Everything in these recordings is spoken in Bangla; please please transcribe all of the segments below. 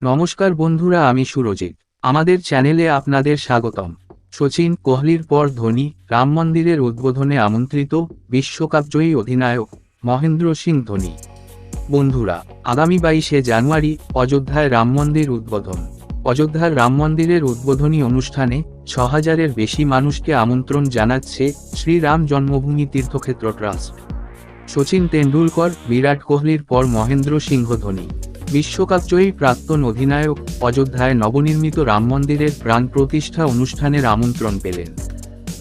নমস্কার বন্ধুরা, আমি সুরজিৎ। আমাদের চ্যানেলে আপনাদের স্বাগতম। সচিন কোহলির পর ধোনি রাম মন্দিরের উদ্বোধনে আমন্ত্রিত বিশ্বকাপজয়ী অধিনায়ক মহেন্দ্র সিং ধোনি। বন্ধুরা, আগামী 22শে জানুয়ারি অযোধ্যায় রাম মন্দির উদ্বোধন। অযোধ্যার রাম মন্দিরের উদ্বোধনী অনুষ্ঠানে 6000-এর বেশি মানুষকে আমন্ত্রণ জানাচ্ছে শ্রীরাম জন্মভূমি তীর্থক্ষেত্র ট্রাস্ট। সচিন তেন্ডুলকর, বিরাট কোহলির পর মহেন্দ্র সিংহ ধোনি, বিশ্বকাপজয়ী প্রাক্তন অধিনায়ক, অযোধ্যায় নবনির্মিত রাম মন্দিরের প্রাণ প্রতিষ্ঠা অনুষ্ঠানের আমন্ত্রণ পেলেন।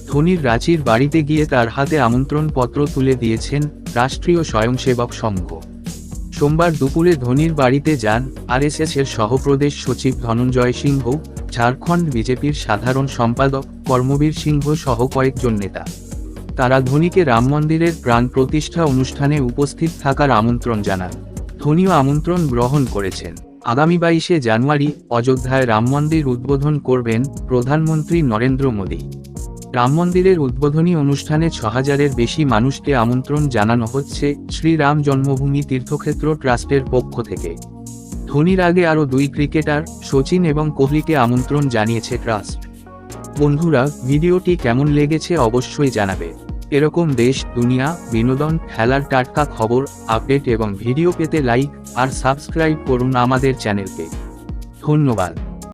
ধোনির রাঁচির বাড়িতে গিয়ে তার হাতে আমন্ত্রণ পত্র তুলে দিয়েছেন রাষ্ট্রীয় স্বয়ংসেবক সংঘ। সোমবার দুপুরে ধোনির বাড়িতে যান আরএসএসের সহপ্রদেশ সচিব ধনঞ্জয় সিংহ, ঝাড়খণ্ড বিজেপির সাধারণ সম্পাদক কর্মবীর সিংহ সহ কয়েকজন নেতা। তারা ধোনিকে রাম মন্দিরের প্রাণ প্রতিষ্ঠা অনুষ্ঠানে উপস্থিত থাকার আমন্ত্রণ জানান। ধোনিও আমন্ত্রণ গ্রহণ করেছেন। আগামী 22শে জানুয়ারি অযোধ্যায় রাম মন্দির উদ্বোধন করবেন প্রধানমন্ত্রী নরেন্দ্র মোদী। রাম মন্দিরের উদ্বোধনী অনুষ্ঠানে 6000-এর বেশি মানুষকে আমন্ত্রণ জানানো হচ্ছে শ্রীরাম জন্মভূমি তীর্থক্ষেত্র ট্রাস্টের পক্ষ থেকে। ধোনির আগে আরও 2 ক্রিকেটার সচিন এবং কোহলিকে আমন্ত্রণ জানিয়েছে ট্রাস্ট। বন্ধুরা, ভিডিওটি কেমন লেগেছে অবশ্যই জানাবে। এরকম দেশ, দুনিয়া, বিনোদন, খেলার টাটকা খবর, আপডেট এবং ভিডিও পেতে লাইক আর সাবস্ক্রাইব করুন আমাদের চ্যানেলকে। ধন্যবাদ।